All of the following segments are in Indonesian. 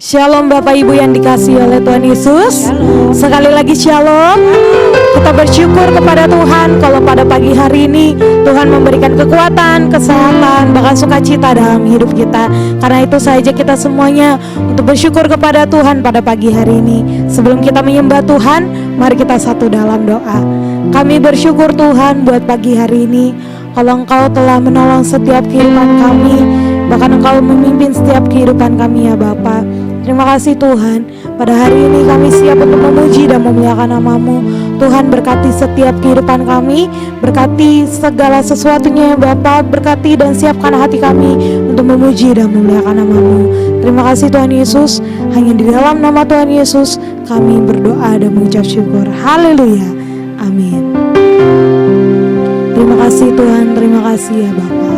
Shalom Bapak Ibu yang dikasihi oleh Tuhan Yesus. Shalom. Sekali lagi shalom. Kita bersyukur kepada Tuhan kalau pada pagi hari ini Tuhan memberikan kekuatan, kesehatan, bahkan sukacita dalam hidup kita. Karena itu saja kita semuanya untuk bersyukur kepada Tuhan pada pagi hari ini. Sebelum kita menyembah Tuhan, mari kita satu dalam doa. Kami bersyukur Tuhan buat pagi hari ini, kalau Engkau telah menolong setiap kehidupan kami, bahkan Engkau memimpin setiap kehidupan kami ya Bapa. Terima kasih Tuhan, pada hari ini kami siap untuk memuji dan memuliakan nama-Mu. Tuhan berkati setiap kehidupan kami, berkati segala sesuatunya ya Bapa, berkati dan siapkan hati kami untuk memuji dan memuliakan nama-Mu. Terima kasih Tuhan Yesus, hanya di dalam nama Tuhan Yesus kami berdoa dan mengucap syukur. Haleluya, amin. Terima kasih Tuhan, terima kasih ya Bapa.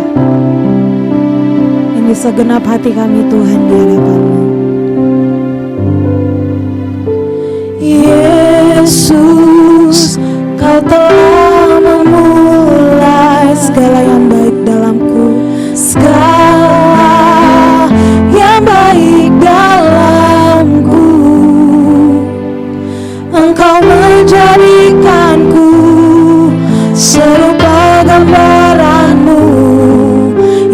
Ini segenap hati kami Tuhan di hadapan-Mu. Yesus, Kau telah memulai segala yang baik dalamku, segala yang baik dalamku. Engkau menjadikanku serupa gambaran-Mu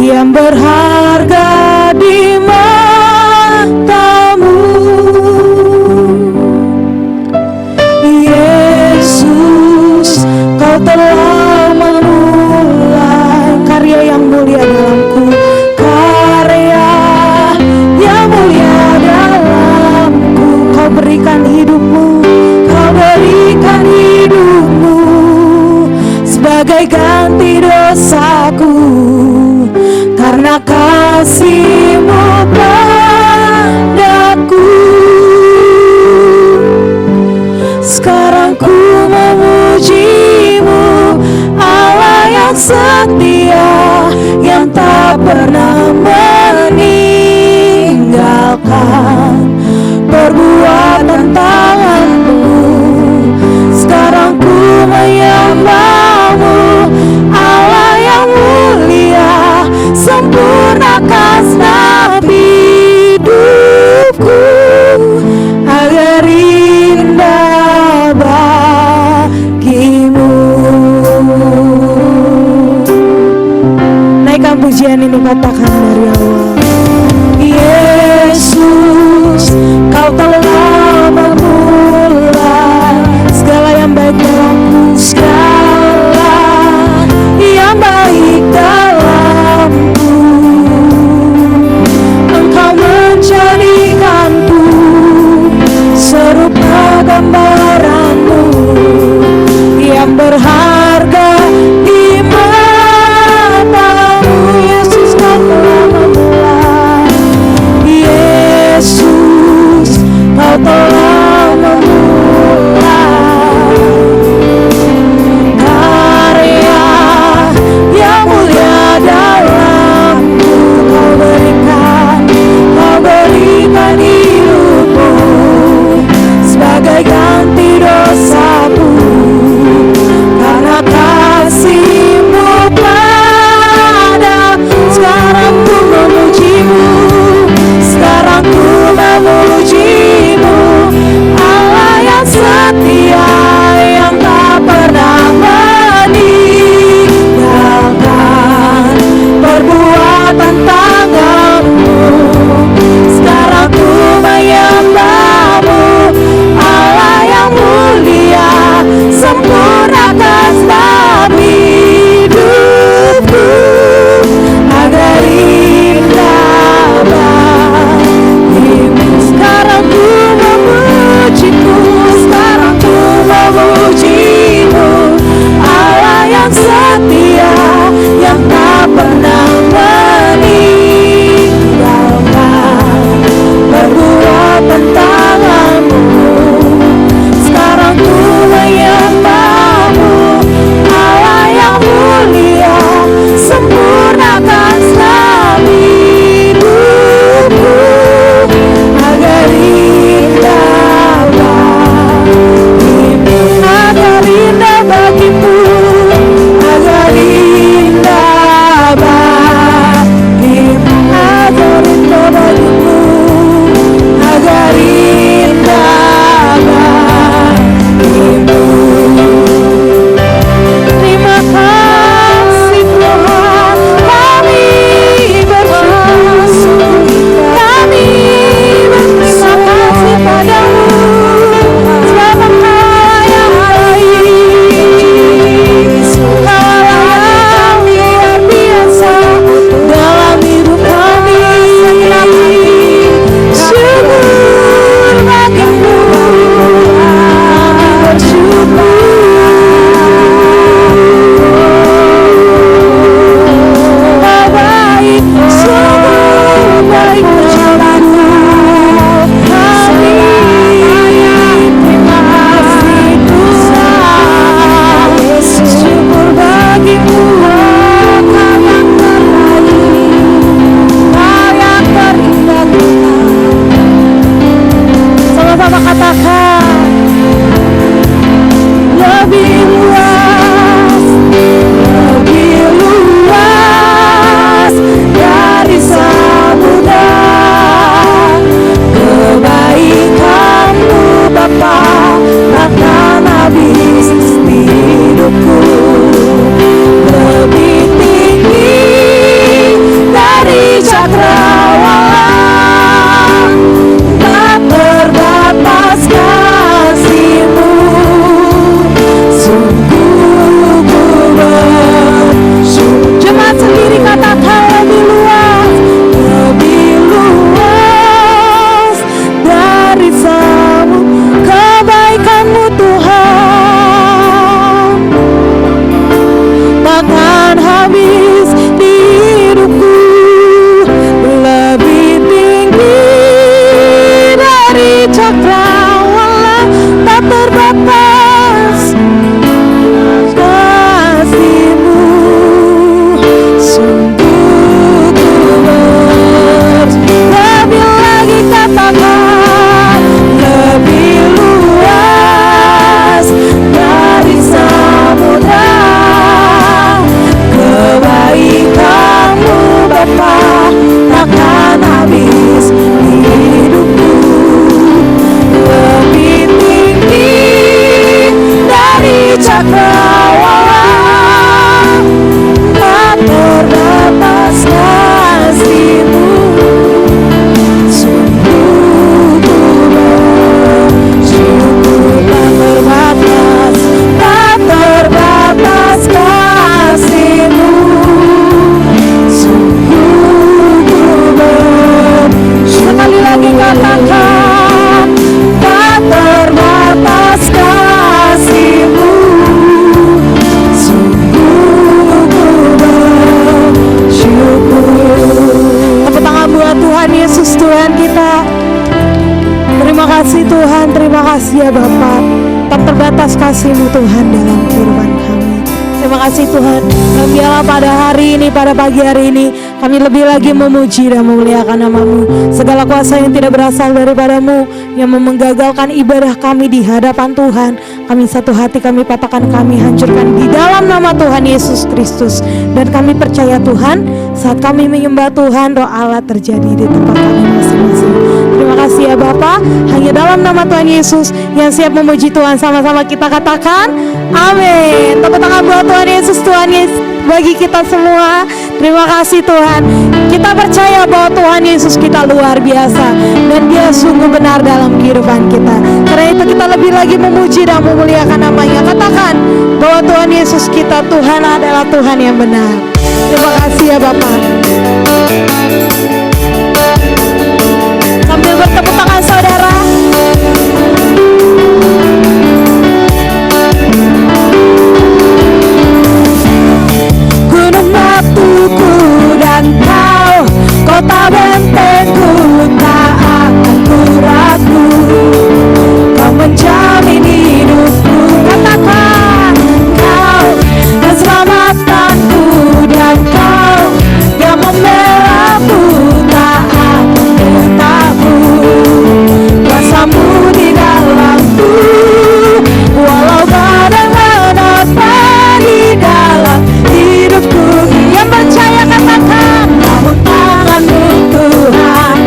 yang berharga di mata-Mu. Yesus, Kau telah memulai karya yang mulia dalamku, karya yang mulia dalamku. Kau berikan hidupmu, Kau berikan hidupmu sebagai ganti dosaku, karena kasih-Mu padaku. Sekarang ku memuji-Mu, Allah yang setia, yang tak pernah meninggalkan perbuatan tangan-Mu. Sekarang ku menyembah-Mu, Allah yang mulia, sempurnakan segenap hidupku agar indah bagi-Mu. Naikkan pujian ini, katakan dari awal. Yesus, Kau telah memulai segala yang baik dalamku, segala yang baik dalamku. Engkau menjadikanku serupa gambaran-Mu yang berharga di mata-Mu. Yesus, Kau telah memulai. Yesus, Kau kasih ya Bapa, tak terbatas kasih-Mu Tuhan dalam kehidupan kami. Terima kasih Tuhan, dan biarlah pada hari ini, pada pagi hari ini, kami lebih lagi memuji dan memuliakan nama-Mu. Segala kuasa yang tidak berasal daripada-Mu, yang menggagalkan ibadah kami di hadapan Tuhan, kami satu hati, kami patahkan, kami hancurkan di dalam nama Tuhan Yesus Kristus. Dan kami percaya Tuhan, saat kami menyembah Tuhan, roh Allah terjadi di tempat kami masing-masing. Terima kasih ya Bapa, hanya dalam nama Tuhan Yesus yang siap memuji Tuhan, sama-sama kita katakan amin. Tepuk tangan buat Tuhan Yesus, Tuhan Yesus bagi kita semua. Terima kasih Tuhan. Kita percaya bahwa Tuhan Yesus kita luar biasa dan Dia sungguh benar dalam kehidupan kita. Karena itu kita lebih lagi memuji dan memuliakan namanya. Katakan bahwa Tuhan Yesus kita, Tuhan adalah Tuhan yang benar. Terima kasih ya Bapak. Sambil bertepuk tangan saudara. Gunung batuku dan kau, kota bentengku, tak akan ku ragu. Kau menjamin hidupku, katakan kau keselamatanku, dan kau yang membelaku, tak akan bertakut. Kuasa-Mu di dalamku, walau badai menerpa di dalam hidupku. Yang percaya katakan, namun tangan-Mu Tuhan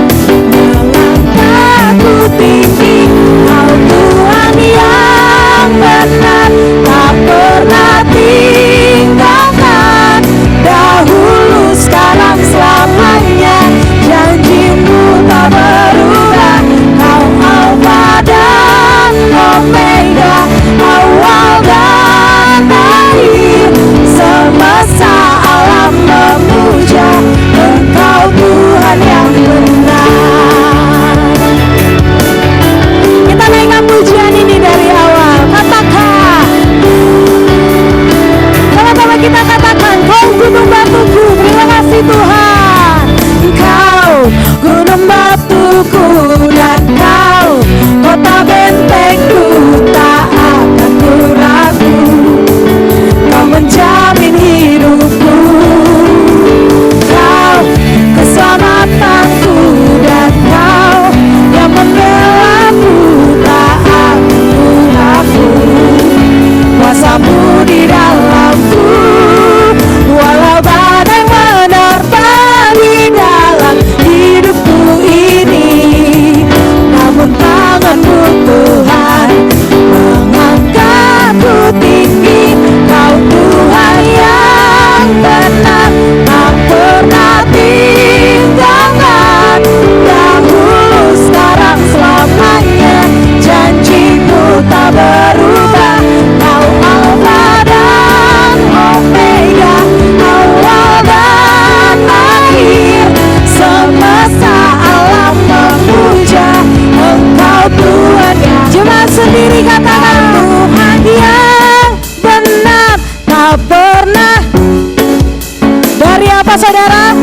mengangkatku tinggi. Kau Tuhan yang benar, tak pernah tinggalkan. Dahulu, sekarang, selamanya, janji-Mu tak berubah. Kau Alfa dan Omega, awal dan akhir. Semesta alam memuja Engkau Tuhan yang benar. Kita naikkan pujian ini dari awal. Katakan, sama-sama kita katakan, kau gunung batuku. Terima kasih Tuhan. Kau gunung batuku dan kau kota bentengku, tak akan ku ragu. Kau menjamin hidupku, kau keselamatanku, dan kau yang membelaku, tak akan ku ragu. Kuasa-Mu di dalamku, walau badai menerpa di dalam hidupku ini. Namun tangan-Mu Tuhan mengangkatku tinggi. Kau Tuhan yang benar, tak pernah tinggalkan. Dahulu, sekarang, selamanya, janji-Mu tak berubah. Kau Alfa dan Omega, awal dan akhir. Semesta alam memuja Engkau Tuhan. Jemaat sendiri katakan, Tuhan yang benar, tak pernah. Dari apa saudara?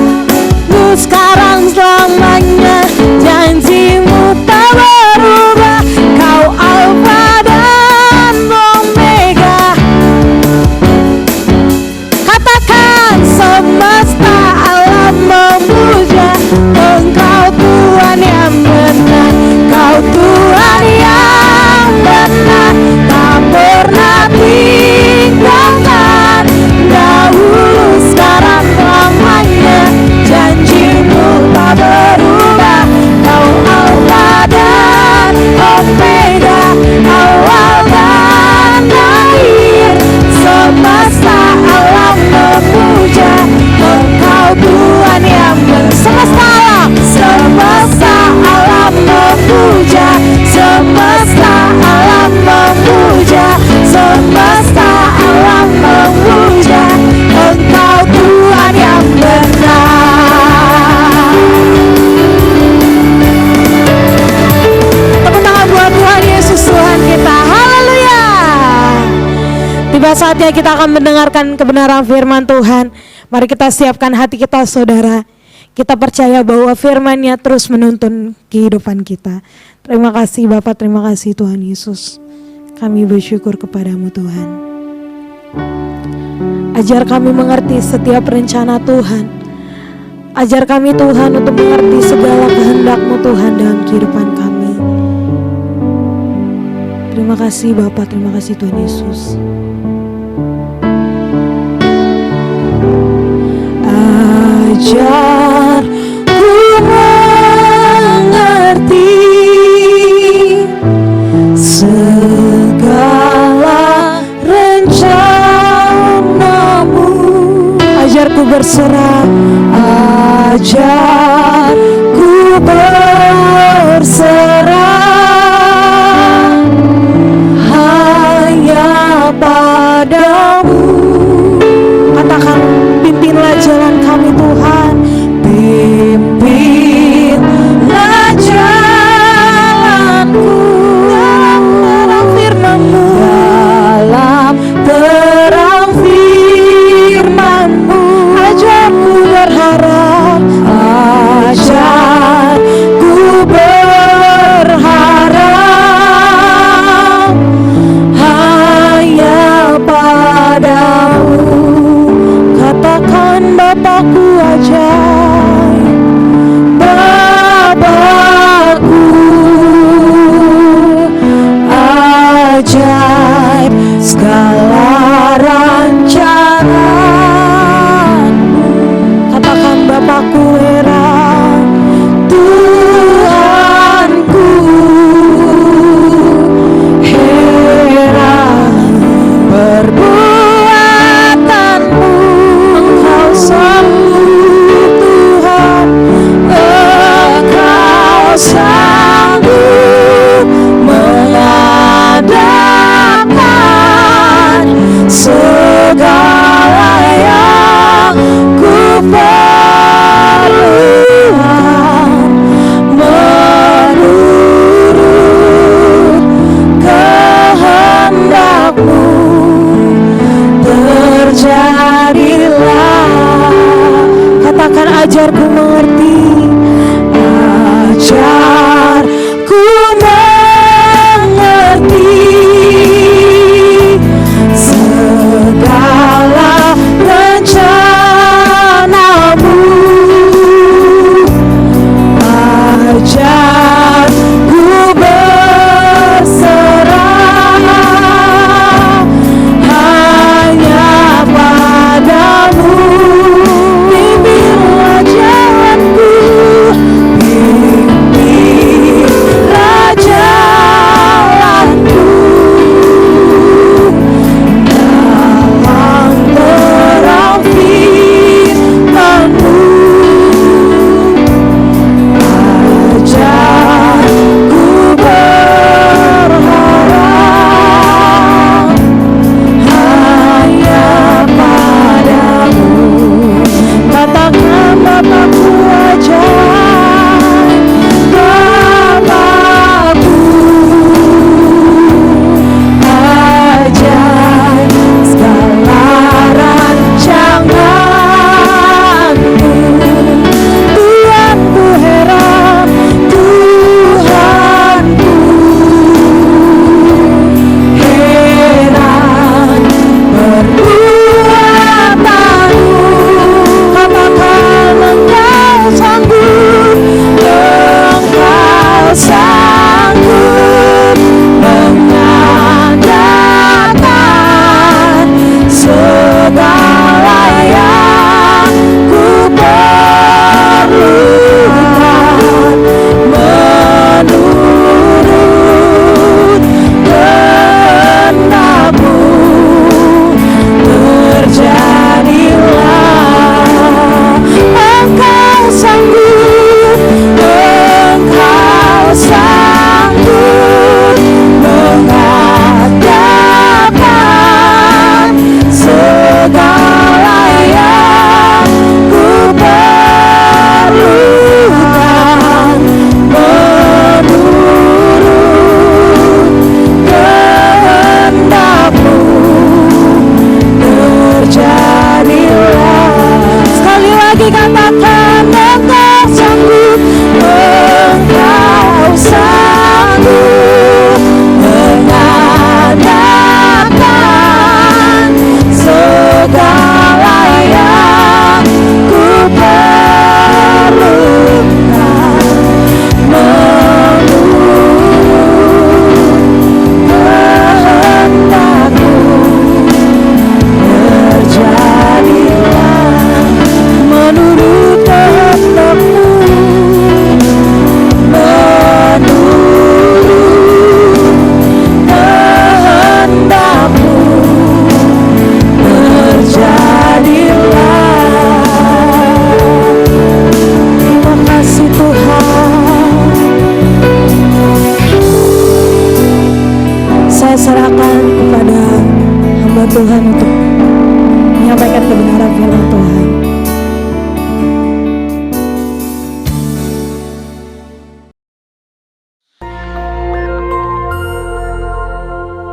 Lu sekarang, selamanya, janji-Mu tak berubah. Kau Alfa dan Omega. Katakan, semesta alam memuja Engkau Tuhan yang benar. Kau Tuhan yang benar, tak pernah tinggalkan. Dahulu, sekarang, selamanya, janji-Mu tak berubah. Kau Alfa dan Omega, awal dan akhir. Semesta alam memuja Engkau Tuhan yang benar. Semesta alam, semesta alam memuja. Semesta alam memuja. Semesta alam memuja Engkau Tuhan yang benar. Tepuk tangan buat Tuhan Yesus, Tuhan kita. Haleluya. Tiba saatnya kita akan mendengarkan kebenaran firman Tuhan. Mari kita siapkan hati kita saudara. Kita percaya bahwa firman-Nya terus menuntun kehidupan kita. Terima kasih Bapa, terima kasih Tuhan Yesus. Kami bersyukur kepadamu Tuhan. Ajar kami mengerti setiap rencana Tuhan. Ajar kami Tuhan untuk mengerti segala kehendak-Mu Tuhan dalam kehidupan kami. Terima kasih Bapa, terima kasih Tuhan Yesus. Ajar ku mengerti segala rencana-Mu. Ajar ku berserah, ajar ku berserah hanya padamu. Katakan, pimpinlah jalan kami Tuhan, pimpinlah jalanku dalam terang firman-Mu, dalam terang firman-Mu. Ajarku berharap, ajarku berharap hanya padamu. Katakan, Bapakku ajaib, Bapakku ajaib, segala rancangan-Mu. Katakan, Bapakku heran, Tuhanku heran perbuatan-Mu. Engkau sanggup Tuhan, Engkau sanggup mengadakan segala yang ku perlukan menurut kehendak-Mu. Terjadilah. Katakan, ajarku mengerti, ajarku mengerti segala rencana-Mu. Ajarku berserah hanya padamu. Pimpinlah jalanku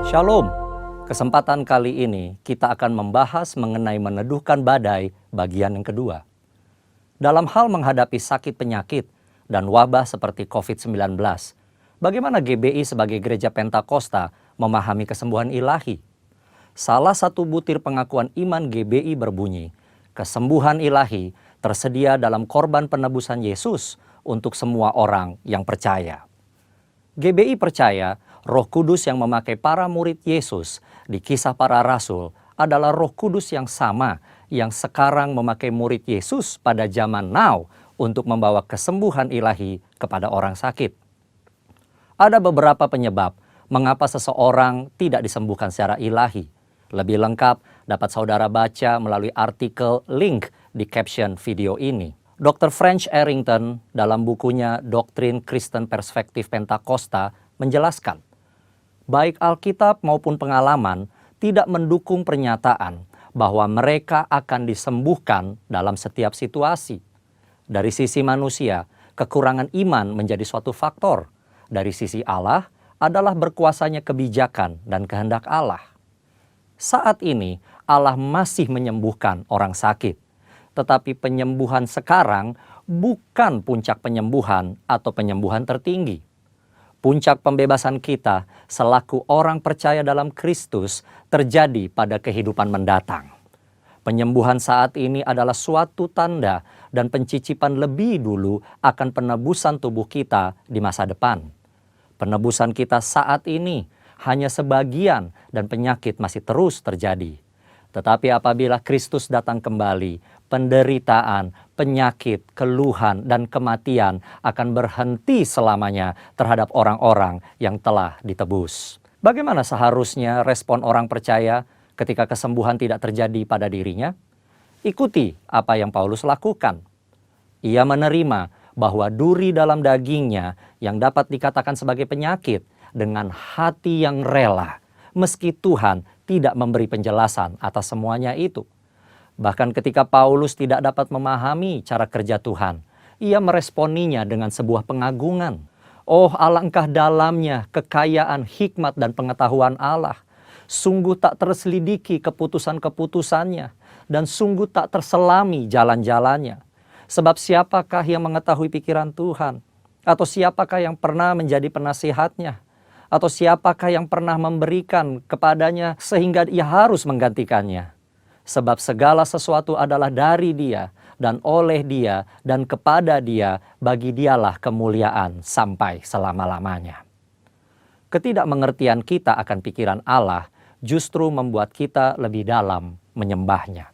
Shalom. Kesempatan kali ini kita akan membahas mengenai meneduhkan badai bagian yang kedua. Dalam hal menghadapi sakit penyakit dan wabah seperti COVID-19, bagaimana GBI sebagai gereja Pentakosta memahami kesembuhan ilahi? Salah satu butir pengakuan iman GBI berbunyi, kesembuhan ilahi tersedia dalam korban penebusan Yesus untuk semua orang yang percaya. GBI percaya Roh Kudus yang memakai para murid Yesus di Kisah Para Rasul adalah Roh Kudus yang sama yang sekarang memakai murid Yesus pada zaman now untuk membawa kesembuhan ilahi kepada orang sakit. Ada beberapa penyebab mengapa seseorang tidak disembuhkan secara ilahi. Lebih lengkap dapat saudara baca melalui artikel link di caption video ini. Dr. French Arrington dalam bukunya Doktrin Kristen Perspektif Pentakosta menjelaskan, baik Alkitab maupun pengalaman tidak mendukung pernyataan bahwa mereka akan disembuhkan dalam setiap situasi. Dari sisi manusia, kekurangan iman menjadi suatu faktor. Dari sisi Allah adalah berkuasanya kebijakan dan kehendak Allah. Saat ini Allah masih menyembuhkan orang sakit. Tetapi penyembuhan sekarang bukan puncak penyembuhan atau penyembuhan tertinggi. Puncak pembebasan kita selaku orang percaya dalam Kristus terjadi pada kehidupan mendatang. Penyembuhan saat ini adalah suatu tanda dan pencicipan lebih dulu akan penebusan tubuh kita di masa depan. Penebusan kita saat ini hanya sebagian dan penyakit masih terus terjadi. Tetapi apabila Kristus datang kembali, penderitaan, penyakit, keluhan, dan kematian akan berhenti selamanya terhadap orang-orang yang telah ditebus. Bagaimana seharusnya respon orang percaya ketika kesembuhan tidak terjadi pada dirinya? Ikuti apa yang Paulus lakukan. Ia menerima bahwa duri dalam dagingnya yang dapat dikatakan sebagai penyakit dengan hati yang rela, meski Tuhan tidak memberi penjelasan atas semuanya itu. Bahkan ketika Paulus tidak dapat memahami cara kerja Tuhan, ia meresponinya dengan sebuah pengagungan. Oh, alangkah dalamnya kekayaan hikmat dan pengetahuan Allah. Sungguh tak terselidiki keputusan-keputusannya, dan sungguh tak terselami jalan-jalannya. Sebab siapakah yang mengetahui pikiran Tuhan? Atau siapakah yang pernah menjadi penasihatnya? Atau siapakah yang pernah memberikan kepadanya sehingga ia harus menggantikannya? Sebab segala sesuatu adalah dari Dia dan oleh Dia dan kepada Dia, bagi Dialah kemuliaan sampai selama-lamanya. Ketidakmengertian kita akan pikiran Allah justru membuat kita lebih dalam menyembahnya.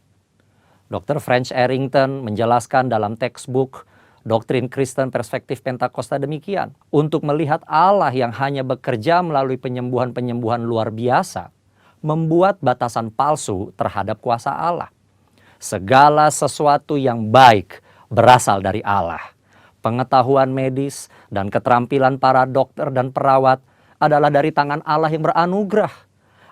Dr. French Arrington menjelaskan dalam textbook Doktrin Kristen Perspektif Pentakosta demikian. Untuk melihat Allah yang hanya bekerja melalui penyembuhan-penyembuhan luar biasa, membuat batasan palsu terhadap kuasa Allah. Segala sesuatu yang baik berasal dari Allah. Pengetahuan medis dan keterampilan para dokter dan perawat adalah dari tangan Allah yang beranugerah.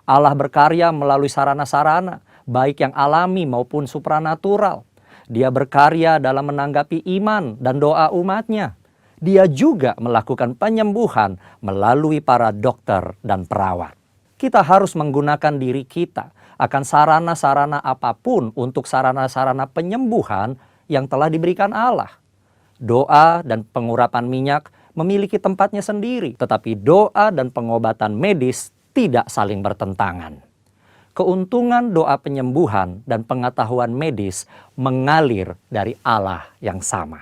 Allah berkarya melalui sarana-sarana, baik yang alami maupun supranatural. Dia berkarya dalam menanggapi iman dan doa umatnya. Dia juga melakukan penyembuhan melalui para dokter dan perawat. Kita harus menggunakan diri kita akan sarana-sarana apapun untuk sarana-sarana penyembuhan yang telah diberikan Allah. Doa dan pengurapan minyak memiliki tempatnya sendiri, tetapi doa dan pengobatan medis tidak saling bertentangan. Keuntungan doa penyembuhan dan pengetahuan medis mengalir dari Allah yang sama.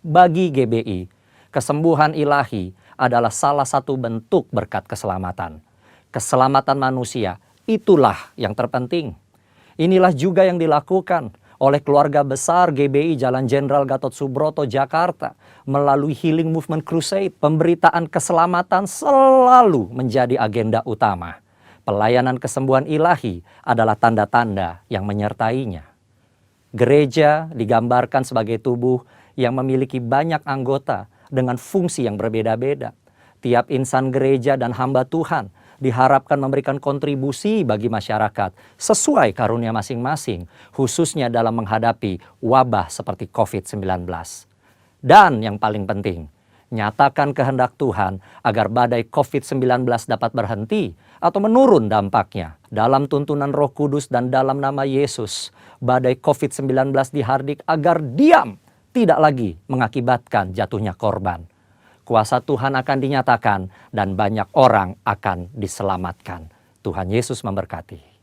Bagi GBI, kesembuhan ilahi adalah salah satu bentuk berkat keselamatan. Keselamatan manusia, itulah yang terpenting. Inilah juga yang dilakukan oleh keluarga besar GBI Jalan Jenderal Gatot Subroto, Jakarta. Melalui Healing Movement Crusade, pemberitaan keselamatan selalu menjadi agenda utama. Pelayanan kesembuhan ilahi adalah tanda-tanda yang menyertainya. Gereja digambarkan sebagai tubuh yang memiliki banyak anggota dengan fungsi yang berbeda-beda. Tiap insan gereja dan hamba Tuhan diharapkan memberikan kontribusi bagi masyarakat sesuai karunia masing-masing, khususnya dalam menghadapi wabah seperti COVID-19. Dan yang paling penting, nyatakan kehendak Tuhan agar badai COVID-19 dapat berhenti atau menurun dampaknya. Dalam tuntunan Roh Kudus dan dalam nama Yesus, badai COVID-19 dihardik agar diam, tidak lagi mengakibatkan jatuhnya korban. Kuasa Tuhan akan dinyatakan dan banyak orang akan diselamatkan. Tuhan Yesus memberkati.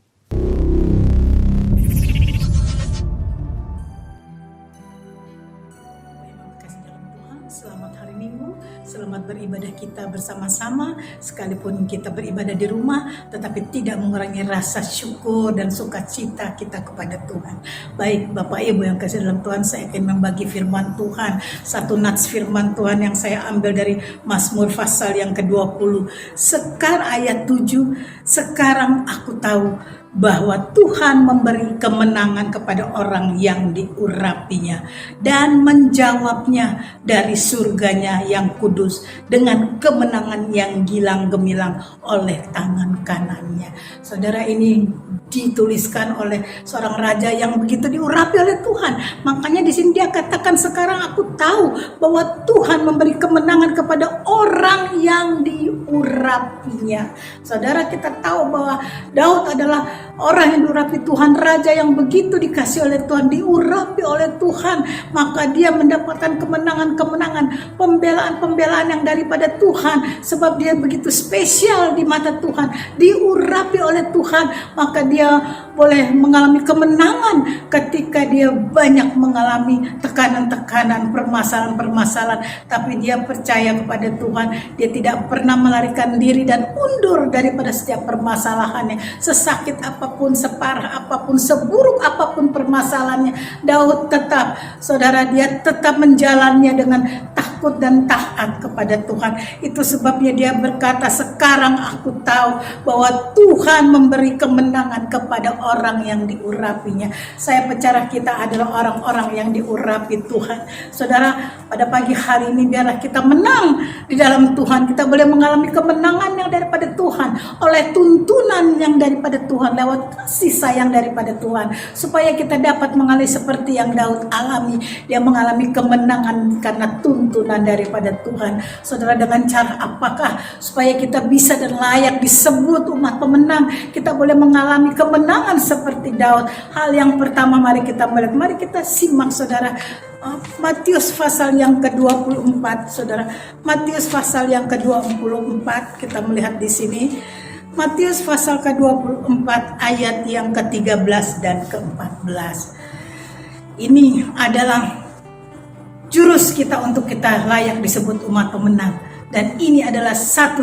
Selamat hari Minggu, selamat beribadah kita bersama-sama. Sekalipun kita beribadah di rumah, tetapi tidak mengurangi rasa syukur dan sukacita kita kepada Tuhan. Baik Bapak Ibu yang kasih dalam Tuhan, saya akan membagi firman Tuhan. Satu nats firman Tuhan yang saya ambil dari Mazmur pasal yang ke-20. Sekar ayat 7, sekarang aku tahu bahwa Tuhan memberi kemenangan kepada orang yang diurapinya dan menjawabnya dari surganya yang kudus dengan kemenangan yang gilang gemilang oleh tangan kanannya. Saudara, ini dituliskan oleh seorang raja yang begitu diurapi oleh Tuhan. Makanya di sini dia katakan, sekarang aku tahu bahwa Tuhan memberi kemenangan kepada orang yang diurapinya. Saudara, kita tahu bahwa Daud adalah orang yang diurapi Tuhan, raja yang begitu dikasih oleh Tuhan, diurapi oleh Tuhan, maka dia mendapatkan kemenangan-kemenangan, pembelaan-pembelaan yang daripada Tuhan, sebab dia begitu spesial di mata Tuhan, diurapi oleh Tuhan, maka dia boleh mengalami kemenangan ketika dia banyak mengalami tekanan-tekanan, permasalahan-permasalahan, tapi dia percaya kepada Tuhan, dia tidak pernah melarikan diri dan undur daripada setiap permasalahannya, sesakit apapun, separah apapun, seburuk apapun permasalahannya, Daud tetap, saudara, dia tetap menjalannya dengan takut dan taat kepada Tuhan. Itu sebabnya dia berkata, sekarang aku tahu bahwa Tuhan memberi kemenangan kepada orang yang diurapinya. Saya percaya kita adalah orang-orang yang diurapi Tuhan. Saudara, pada pagi hari ini biarlah kita menang di dalam Tuhan. Kita boleh mengalami kemenangan yang daripada Tuhan, oleh tuntunan yang daripada Tuhan, lewat kasih sayang daripada Tuhan, supaya kita dapat mengalami seperti yang Daud alami. Dia mengalami kemenangan karena tuntunan daripada Tuhan. Saudara, dengan cara apakah supaya kita bisa dan layak disebut umat pemenang? Kita boleh mengalami kemenangan seperti Daud. Hal yang pertama, mari kita melihat, mari kita simak, saudara, Matius pasal yang ke-24, saudara. Matius pasal yang ke-24, kita melihat di sini. Matius pasal ke-24 ayat yang ke-13 dan ke-14. Ini adalah jurus kita untuk kita layak disebut umat pemenang. Dan ini adalah salah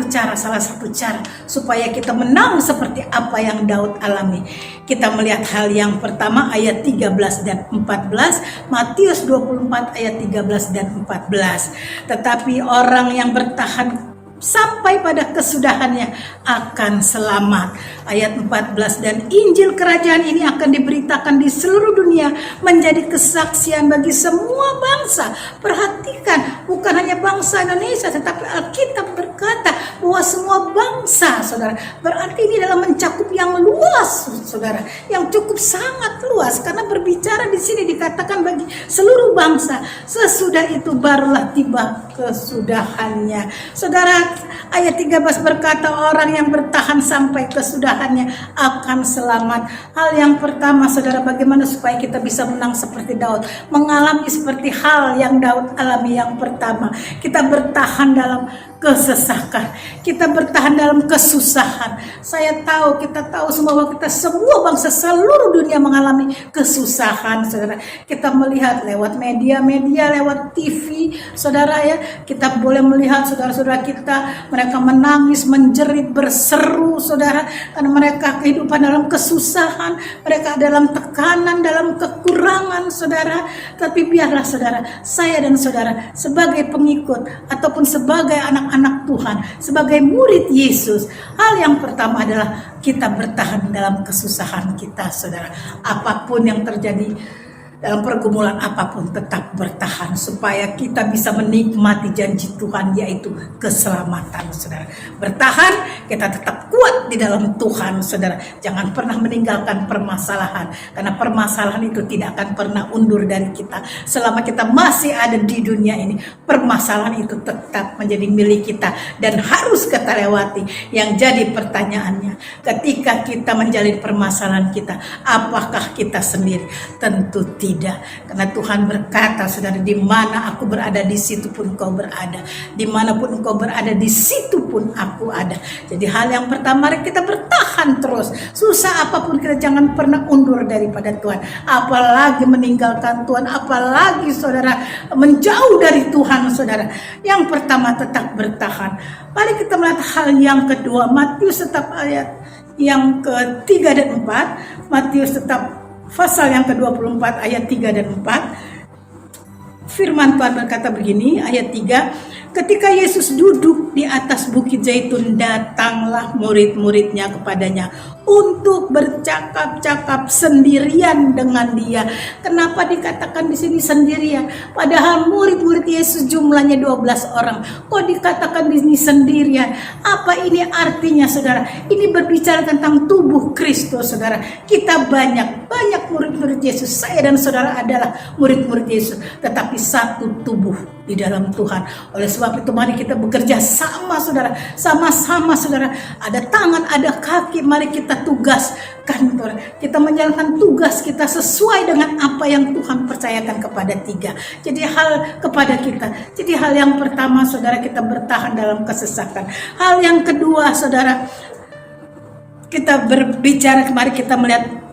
satu cara supaya kita menang seperti apa yang Daud alami. Kita melihat hal yang pertama, ayat 13 dan 14, Matius 24 ayat 13 dan 14. Tetapi orang yang bertahan sampai pada kesudahannya akan selamat. Ayat 14, dan Injil kerajaan ini akan diberitakan di seluruh dunia menjadi kesaksian bagi semua bangsa. Perhatikan, bukan hanya bangsa Indonesia, tetapi Alkitab berkata bahwa semua bangsa, saudara. Berarti ini adalah mencakup yang luas, saudara, yang cukup sangat luas, karena berbicara di sini dikatakan bagi seluruh bangsa. Sesudah itu barulah tiba kesudahannya. Saudara, ayat 13 berkata orang yang bertahan sampai kesudahannya akan selamat. Hal yang pertama, saudara, bagaimana supaya kita bisa menang seperti Daud, mengalami seperti hal yang Daud alami. Yang pertama, kita bertahan dalam kesesakan, kita bertahan dalam kesusahan. Kita tahu semua bahwa kita semua bangsa seluruh dunia mengalami kesusahan, saudara. Kita melihat lewat media-media, lewat TV, saudara, ya, kita boleh melihat saudara-saudara kita, mereka menangis, menjerit, berseru, saudara, karena mereka kehidupan dalam kesusahan, mereka dalam tekanan, dalam kekurangan, saudara. Tapi biarlah, saudara, saya dan saudara sebagai pengikut ataupun sebagai anak-anak Tuhan, sebagai murid Yesus, hal yang pertama adalah kita bertahan dalam kesusahan kita, saudara. Apapun yang terjadi, dalam pergumulan apapun tetap bertahan supaya kita bisa menikmati janji Tuhan, yaitu keselamatan, saudara. Bertahan, kita tetap kuat di dalam Tuhan, saudara. Jangan pernah meninggalkan permasalahan, karena permasalahan itu tidak akan pernah undur dari kita. Selama kita masih ada di dunia ini, permasalahan itu tetap menjadi milik kita dan harus kita lewati. Yang jadi pertanyaannya, ketika kita menjalin permasalahan kita, apakah kita sendiri? Tentu tidak, karena Tuhan berkata, saudara, di mana aku berada, di situ pun engkau berada. Dimanapun engkau berada, di situ pun aku ada. Jadi hal yang pertama, mari kita bertahan terus. Susah apapun kita jangan pernah undur daripada Tuhan. Apalagi meninggalkan Tuhan, apalagi saudara menjauh dari Tuhan, saudara. Yang pertama tetap bertahan. Mari kita melihat hal yang kedua, Matius tetap ayat yang ke-3 dan 4. Matius tetap pasal yang ke-24 ayat 3 dan 4. Firman Tuhan berkata begini, ayat 3. Ketika Yesus duduk di atas bukit Zaitun, datanglah murid-muridnya kepadanya untuk bercakap-cakap sendirian dengan dia. Kenapa dikatakan di sini sendirian? Padahal murid-murid Yesus jumlahnya 12 orang. Kok dikatakan di sini sendirian? Apa ini artinya, saudara? Ini berbicara tentang tubuh Kristus, saudara. Kita banyak murid-murid Yesus. Saya dan saudara adalah murid-murid Yesus, tetapi satu tubuh di dalam Tuhan. Oleh sebab itu mari kita bekerja sama, saudara. Sama-sama, saudara. Ada tangan, ada kaki. Mari kita tugaskan, saudara. Kita menjalankan tugas kita sesuai dengan apa yang Tuhan percayakan kepada 3. Jadi hal kepada kita. Jadi hal yang pertama, saudara, kita bertahan dalam kesesakan. Hal yang kedua, saudara, kita berbicara, kemarin kita melihat,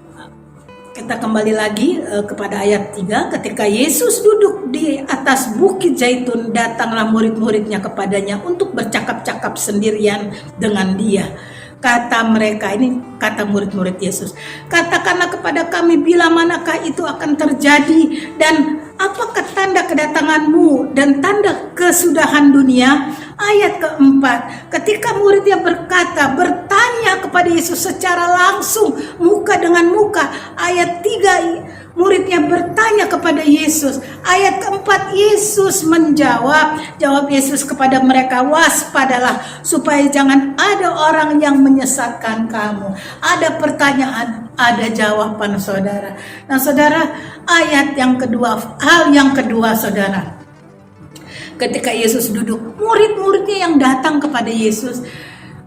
kita kembali lagi kepada ayat 3. Ketika Yesus duduk di atas bukit Zaitun, datanglah murid-muridnya kepadanya untuk bercakap-cakap sendirian dengan dia. Kata mereka, ini kata murid-murid Yesus, katakanlah kepada kami bila manakah itu akan terjadi, dan apakah tanda kedatanganmu dan tanda kesudahan dunia? Ayat keempat, ketika muridnya bertanya kepada Yesus secara langsung, muka dengan muka. Ayat 3, muridnya bertanya kepada Yesus. Ayat keempat, Yesus menjawab. Jawab Yesus kepada mereka, waspadalah supaya jangan ada orang yang menyesatkan kamu. Ada pertanyaan, ada jawaban, saudara. Nah, saudara, ayat yang kedua, hal yang kedua, saudara. Ketika Yesus duduk, murid-muridnya yang datang kepada Yesus.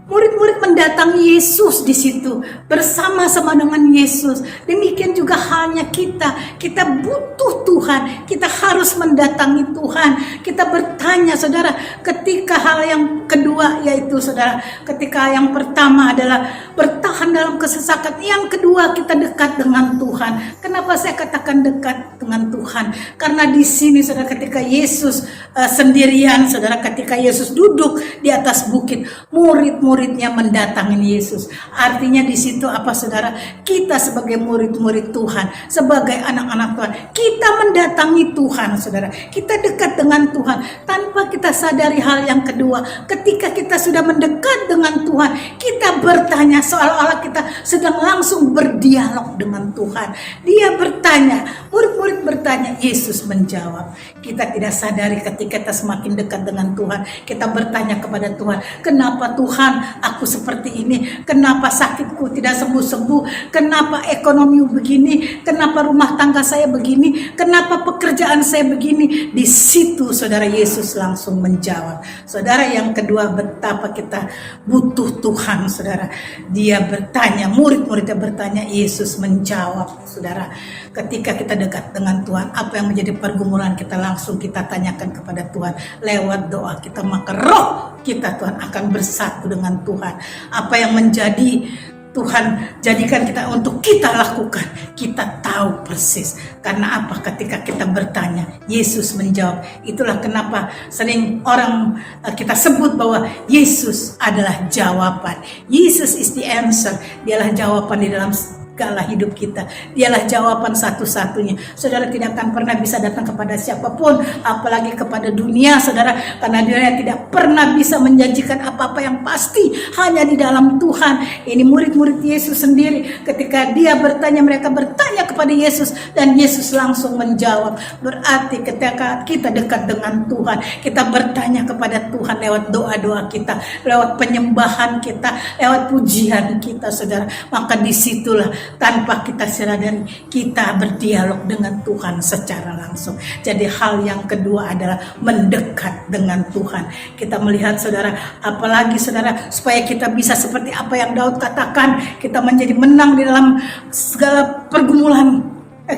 Murid-murid mendatangi Yesus di situ, bersama-sama dengan Yesus. Demikian juga halnya kita. Kita butuh Tuhan. Kita harus mendatangi Tuhan. Kita bertanya, saudara. Ketika hal yang kedua, yaitu, saudara, ketika yang pertama adalah bertahan dalam kesesakan. Yang kedua, kita dekat dengan Tuhan. Kenapa saya katakan dekat dengan Tuhan? Karena di sini, saudara, ketika Yesus sendirian, saudara, ketika Yesus duduk di atas bukit, murid-muridnya mendatangi Yesus. Artinya di situ apa, saudara? Kita sebagai murid-murid Tuhan, sebagai anak-anak Tuhan, kita mendatangi Tuhan, saudara. Kita dekat dengan Tuhan tanpa kita sadari hal yang kedua. Ketika kita sudah mendekat dengan Tuhan, kita bertanya seolah-olah kita sedang langsung berdialog dengan Tuhan. Dia bertanya, murid-murid bertanya, Yesus menjawab. Kita tidak sadari ketika kita semakin dekat dengan Tuhan, kita bertanya kepada Tuhan, kenapa Tuhan aku seperti ini? Kenapa sakitku tidak sembuh-sembuh? Kenapa ekonomi begini? Kenapa rumah tangga saya begini? Kenapa pekerjaan saya begini? Di situ, saudara, Yesus langsung menjawab. Saudara, yang kedua, betapa kita butuh Tuhan, saudara. Dia bertanya, murid-muridnya bertanya, Yesus menjawab, saudara. Ketika kita dekat dengan Tuhan, apa yang menjadi pergumulan kita langsung kita tanyakan kepada Tuhan lewat doa kita, maka roh kita, Tuhan, akan bersatu dengan Tuhan. Apa yang menjadi Tuhan jadikan kita untuk kita lakukan, kita tahu persis. Karena apa? Ketika kita bertanya, Yesus menjawab. Itulah kenapa sering orang kita sebut bahwa Yesus adalah jawaban. Jesus is the answer. Dialah jawaban di dalam segala hidup kita. Dialah jawaban satu-satunya. Saudara tidak akan pernah bisa datang kepada siapapun, apalagi kepada dunia, saudara, karena dunia tidak pernah bisa menjanjikan apa-apa yang pasti, hanya di dalam Tuhan. Ini murid-murid Yesus sendiri, ketika dia bertanya, mereka bertanya kepada Yesus, dan Yesus langsung menjawab. Berarti ketika kita dekat dengan Tuhan, kita bertanya kepada Tuhan lewat doa-doa kita, lewat penyembahan kita, lewat pujian kita, saudara, maka disitulah tanpa kita sadari kita berdialog dengan Tuhan secara langsung. Jadi hal yang kedua adalah mendekat dengan Tuhan. Kita melihat, saudara, apalagi, saudara, supaya kita bisa seperti apa yang Daud katakan, kita menjadi menang di dalam segala pergumulan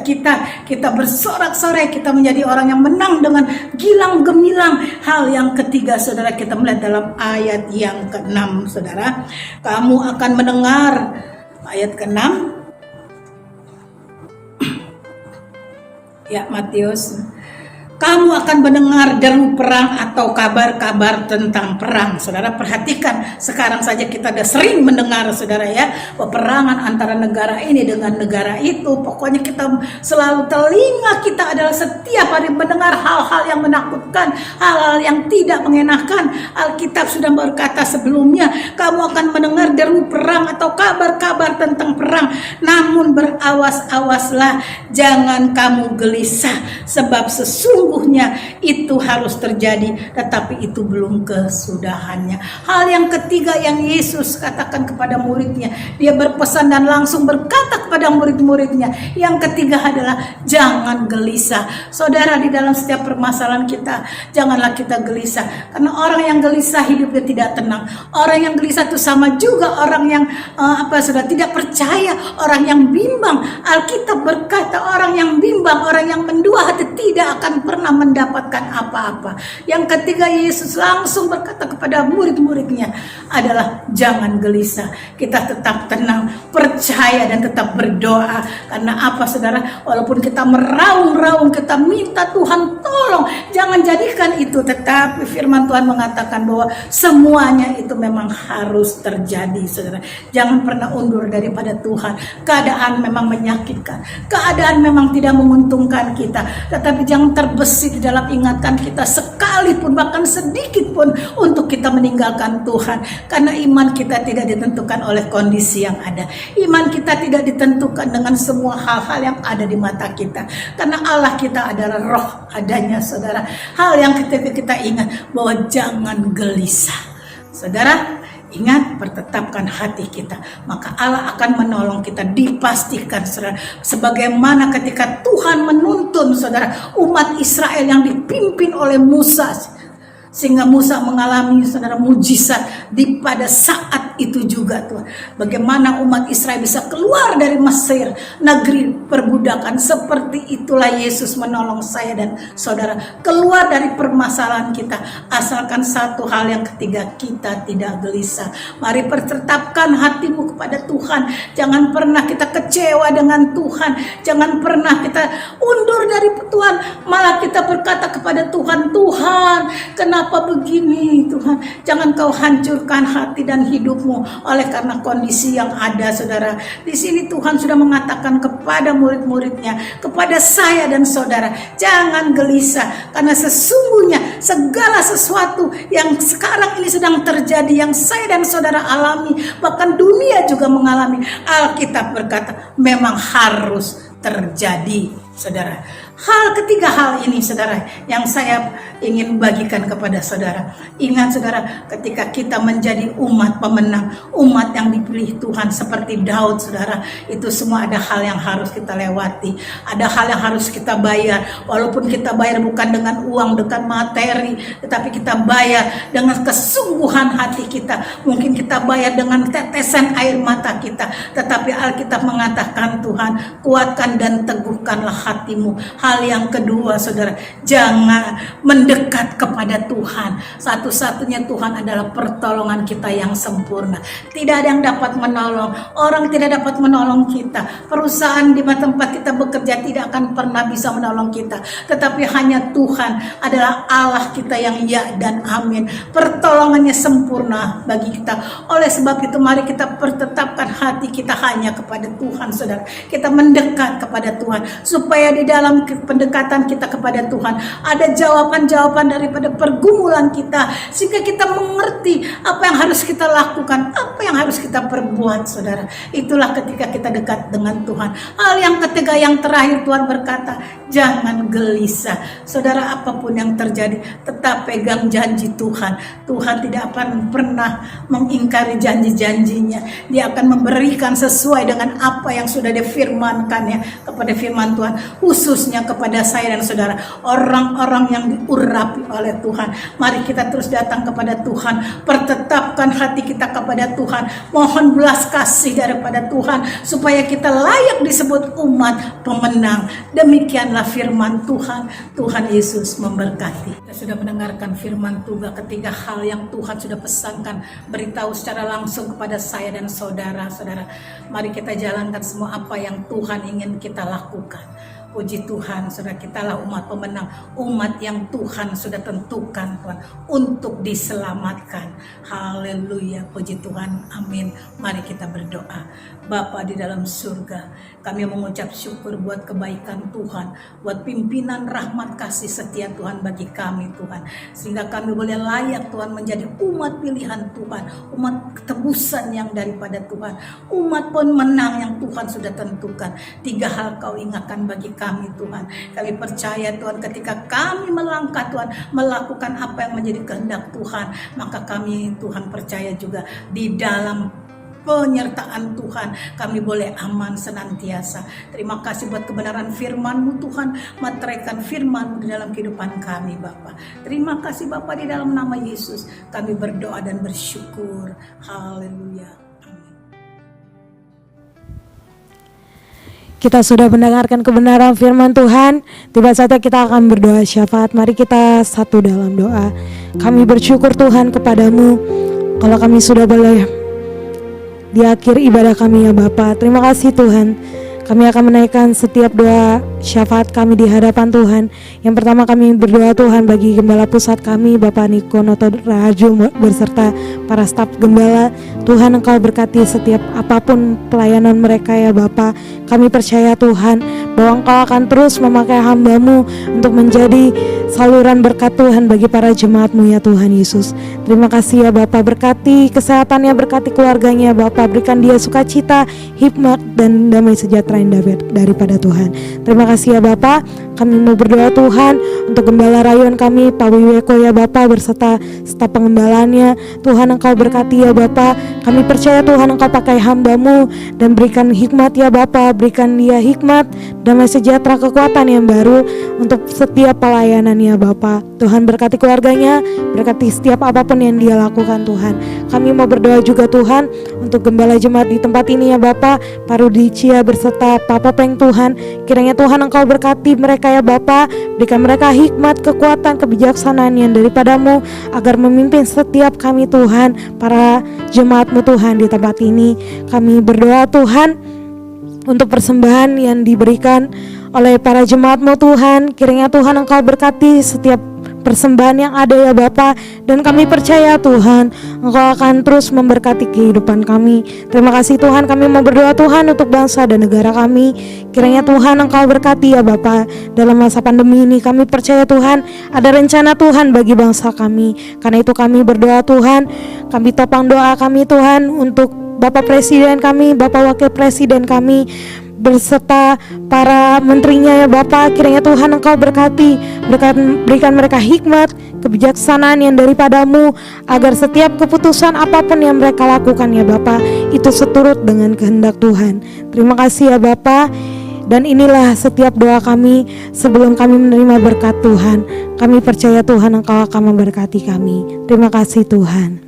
kita bersorak-sorai, kita menjadi orang yang menang dengan gilang gemilang. Hal yang ketiga, saudara, kita melihat dalam ayat yang ke-6, saudara, kamu akan mendengar, ayat ke-6 ya, Matius, kamu akan mendengar deru perang atau kabar-kabar tentang perang. Saudara, perhatikan, sekarang saja kita sudah sering mendengar, saudara, ya, peperangan antara negara ini dengan negara itu. Pokoknya kita selalu, telinga kita adalah setiap hari mendengar hal-hal yang menakutkan, hal-hal yang tidak mengenakan. Alkitab sudah berkata sebelumnya, kamu akan mendengar deru perang atau kabar-kabar tentang perang. Namun berawas-awaslah, jangan kamu gelisah, sebab sesungguhnya itu harus terjadi, tetapi itu belum kesudahannya. Hal yang ketiga yang Yesus katakan kepada muridnya, dia berpesan dan langsung berkata kepada murid-muridnya, yang ketiga adalah jangan gelisah. Saudara, di dalam setiap permasalahan kita, janganlah kita gelisah, karena orang yang gelisah hidupnya tidak tenang. Orang yang gelisah itu sama juga orang yang saudara, tidak percaya, orang yang bimbang. Alkitab berkata orang yang bimbang, orang yang mendua hati tidak akan pernah mendapatkan apa-apa. Yang ketiga, Yesus langsung berkata kepada murid-muridnya adalah jangan gelisah. Kita tetap tenang, percaya, dan tetap berdoa. Karena apa, saudara? Walaupun kita meraung-raung, kita minta Tuhan tolong, jangan jadikan itu. Tetapi firman Tuhan mengatakan bahwa semuanya itu memang harus terjadi, saudara. Jangan pernah undur daripada Tuhan. Keadaan memang menyakitkan, keadaan memang tidak menguntungkan kita, tetapi jangan terbesit di dalam ingatan kita sekalipun, bahkan sedikit pun, untuk kita meninggalkan Tuhan. Karena iman kita tidak ditentukan oleh kondisi yang ada. Iman kita tidak ditentukan dengan semua hal-hal yang ada di mata kita. Karena Allah kita adalah roh adanya, saudara. Hal yang ketika kita ingat bahwa jangan gelisah, saudara, ingat, pertetapkan hati kita, maka Allah akan menolong kita. Dipastikan, saudara, sebagaimana ketika Tuhan menuntun, saudara, umat Israel yang dipimpin oleh Musa, sehingga Musa mengalami, saudara, mujizat di pada saat itu juga, Tuhan. Bagaimana umat Israel bisa keluar dari Mesir, negeri perbudakan. Seperti itulah Yesus menolong saya dan saudara keluar dari permasalahan kita. Asalkan satu hal yang ketiga, kita tidak gelisah. Mari pertetapkan hatimu kepada Tuhan. Jangan pernah kita kecewa dengan Tuhan. Jangan pernah kita undur dari Tuhan. Malah kita berkata kepada Tuhan, Tuhan, kenapa begini, Tuhan? Jangan kau hancurkan hati dan hidupmu oleh karena kondisi yang ada, saudara. Di sini Tuhan sudah mengatakan kepada murid-muridnya, kepada saya dan saudara, jangan gelisah, karena sesungguhnya segala sesuatu yang sekarang ini sedang terjadi, yang saya dan saudara alami, bahkan dunia juga mengalami, Alkitab berkata memang harus terjadi, saudara. Hal ketiga, hal ini, saudara, yang saya ingin bagikan kepada saudara. Ingat, saudara, ketika kita menjadi umat pemenang, umat yang dipilih Tuhan seperti Daud, saudara, itu semua ada hal yang harus kita lewati, ada hal yang harus kita bayar. Walaupun kita bayar bukan dengan uang, dengan materi, tetapi kita bayar dengan kesungguhan hati kita. Mungkin kita bayar dengan tetesan air mata kita, tetapi Alkitab mengatakan, Tuhan, kuatkan dan teguhkanlah hatimu. Hal Hal yang kedua, saudara, jangan mendekat kepada Tuhan. Satu-satunya Tuhan adalah pertolongan kita yang sempurna. Tidak ada yang dapat menolong. Orang tidak dapat menolong kita. Perusahaan di tempat kita bekerja tidak akan pernah bisa menolong kita. Tetapi hanya Tuhan adalah Allah kita yang ya dan amin. Pertolongannya sempurna bagi kita. Oleh sebab itu mari kita pertetapkan hati kita hanya kepada Tuhan, saudara. Kita mendekat kepada Tuhan. Supaya di dalam pendekatan kita kepada Tuhan ada jawaban-jawaban daripada pergumulan kita. Sehingga kita mengerti apa yang harus kita lakukan. Apa yang harus kita perbuat, saudara. Itulah ketika kita dekat dengan Tuhan. Hal yang ketiga, yang terakhir, Tuhan berkata, jangan gelisah. Saudara, apapun yang terjadi, tetap pegang janji Tuhan. Tuhan tidak akan pernah mengingkari janji-janjinya. Dia akan memberikan sesuai dengan apa yang sudah difirmankannya kepada firman Tuhan. Khususnya kepada saya dan saudara, orang-orang yang diurapi oleh Tuhan. Mari kita terus datang kepada Tuhan. Pertetapkan hati kita kepada Tuhan. Mohon belas kasih daripada Tuhan. Supaya kita layak disebut umat pemenang. Demikianlah firman Tuhan. Tuhan Yesus memberkati. Kita sudah mendengarkan firman Tuhan, ketiga hal yang Tuhan sudah pesankan, beritahu secara langsung kepada saya dan saudara-saudara. Mari kita jalankan semua apa yang Tuhan ingin kita lakukan. Puji Tuhan, saudara, kitalah umat pemenang, umat yang Tuhan sudah tentukan, Tuhan, untuk diselamatkan. Haleluya, puji Tuhan, amin. Mari kita berdoa. Bapa di dalam surga, kami mengucap syukur buat kebaikan Tuhan, buat pimpinan rahmat kasih setia Tuhan bagi kami, Tuhan. Sehingga kami boleh layak, Tuhan, menjadi umat pilihan Tuhan, umat tebusan yang daripada Tuhan, umat pemenang yang Tuhan sudah tentukan. Tiga hal Kau ingatkan bagi kami, Tuhan. Kami percaya, Tuhan, ketika kami melangkah, Tuhan, melakukan apa yang menjadi kehendak Tuhan, maka kami, Tuhan, percaya juga di dalam penyertaan Tuhan kami boleh aman senantiasa. Terima kasih buat kebenaran firman-Mu, Tuhan. Materaikan firman-Mu di dalam kehidupan kami, Bapa. Terima kasih, Bapa, di dalam nama Yesus kami berdoa dan bersyukur. Haleluya. Kita sudah mendengarkan kebenaran firman Tuhan. Tiba saatnya kita akan berdoa syafaat. Mari kita satu dalam doa. Kami bersyukur Tuhan kepadamu kalau kami sudah boleh di akhir ibadah kami, ya Bapa. Terima kasih Tuhan. Kami akan menaikkan setiap doa syafaat kami di hadapan Tuhan. Yang pertama kami berdoa Tuhan bagi Gembala Pusat kami, Bapak Niko Noto Raharjo beserta para staf Gembala. Tuhan, Engkau berkati setiap apapun pelayanan mereka, ya Bapak. Kami percaya Tuhan bahwa Engkau akan terus memakai hamba-Mu untuk menjadi saluran berkat Tuhan bagi para jemaat-Mu, ya Tuhan Yesus. Terima kasih ya Bapak, berkati kesehatannya, berkati keluarganya Bapak, berikan dia sukacita, hikmat dan damai sejahtera yang daripada Tuhan. Terima kasih ya Bapak. Kami mau berdoa Tuhan untuk Gembala Rayon kami, Pak Wiweko ya Bapak, berserta staf pengembalanya. Tuhan, Engkau berkati ya Bapak. Kami percaya Tuhan Engkau pakai hamba-Mu dan berikan hikmat ya Bapak, berikan dia hikmat, damai sejahtera, kekuatan yang baru untuk setiap pelayanan ya Bapak. Tuhan berkati keluarganya, berkati setiap apapun yang dia lakukan Tuhan. Kami mau berdoa juga Tuhan untuk Gembala Jemaat di tempat ini ya Bapak, Pak Rudi Cia berserta Pak Popeng Tuhan. Kiranya Tuhan Engkau berkati mereka ya Bapak, berikan mereka hikmat, kekuatan, kebijaksanaan yang daripada-Mu agar memimpin setiap kami Tuhan, para jemaat-Mu Tuhan di tempat ini. Kami berdoa Tuhan untuk persembahan yang diberikan oleh para jemaat-Mu Tuhan. Kiranya Tuhan Engkau berkati setiap persembahan yang ada ya Bapa, dan kami percaya Tuhan Engkau akan terus memberkati kehidupan kami. Terima kasih Tuhan, kami mau berdoa Tuhan untuk bangsa dan negara kami. Kiranya Tuhan Engkau berkati ya Bapa. Dalam masa pandemi ini kami percaya Tuhan ada rencana Tuhan bagi bangsa kami. Karena itu kami berdoa Tuhan, kami topang doa kami Tuhan untuk Bapak Presiden kami, Bapak Wakil Presiden kami berserta para menterinya ya Bapak. Kiranya Tuhan Engkau berkati, berikan mereka hikmat, kebijaksanaan yang daripada-Mu agar setiap keputusan apapun yang mereka lakukan ya Bapak itu seturut dengan kehendak Tuhan. Terima kasih ya Bapak. Dan inilah setiap doa kami sebelum kami menerima berkat Tuhan. Kami percaya Tuhan Engkau akan memberkati kami. Terima kasih Tuhan.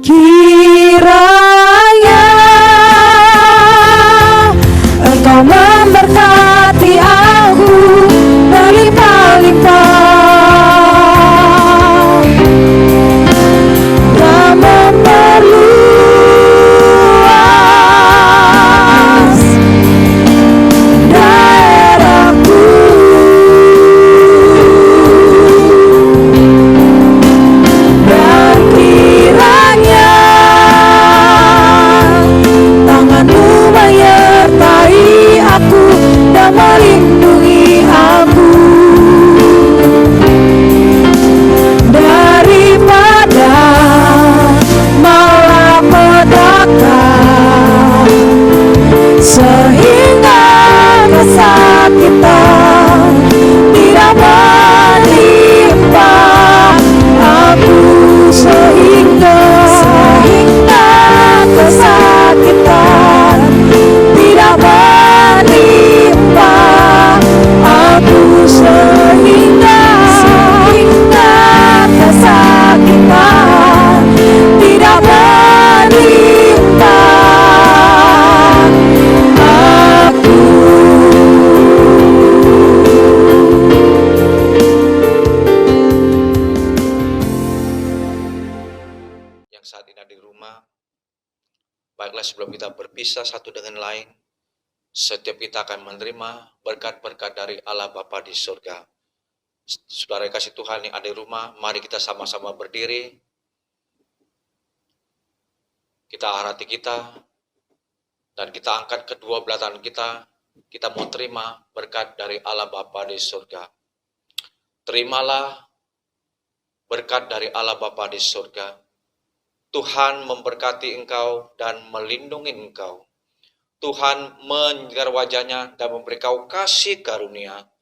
Kiranya Engkau memberkati aku berlimpah-limpah dan memperluas daerahku. Dan kiranya tanganmu menyertai aku dan melindungi aku daripada malapetaka, sehingga kesakitan tidak menimpa aku, sehingga kesakitan tidak menimpa aku, sehingga kesakitan tidak menimpa aku. Yang saat ini ada di rumah, baiklah sebelum kita berpisah satu dengan lain, setiap kita akan menerima berkat-berkat dari Allah Bapa di surga. Saudara kasih Tuhan yang ada di rumah, mari kita sama-sama berdiri. Kita angkat hati kita, dan kita angkat kedua belah tangan kita. Kita mau terima berkat dari Allah Bapa di surga. Terimalah berkat dari Allah Bapa di surga. Tuhan memberkati engkau dan melindungi engkau. Tuhan menyingar wajahnya dan memberi kau kasih karunia.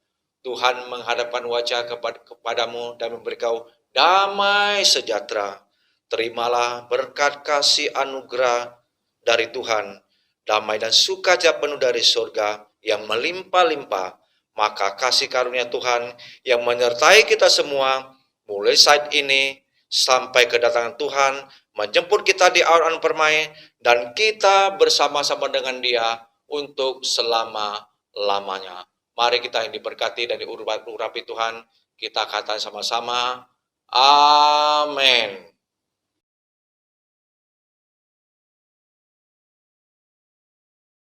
Tuhan menghadapkan wajah kepadamu dan memberi kau damai sejahtera. Terimalah berkat kasih anugerah dari Tuhan, damai dan sukacita penuh dari surga yang melimpah-limpah. Maka kasih karunia Tuhan yang menyertai kita semua mulai saat ini sampai kedatangan Tuhan menjemput kita di awan permai, dan kita bersama-sama dengan Dia untuk selama-lamanya. Mari kita yang diberkati dan diurapi Tuhan, kita katakan sama-sama, amin.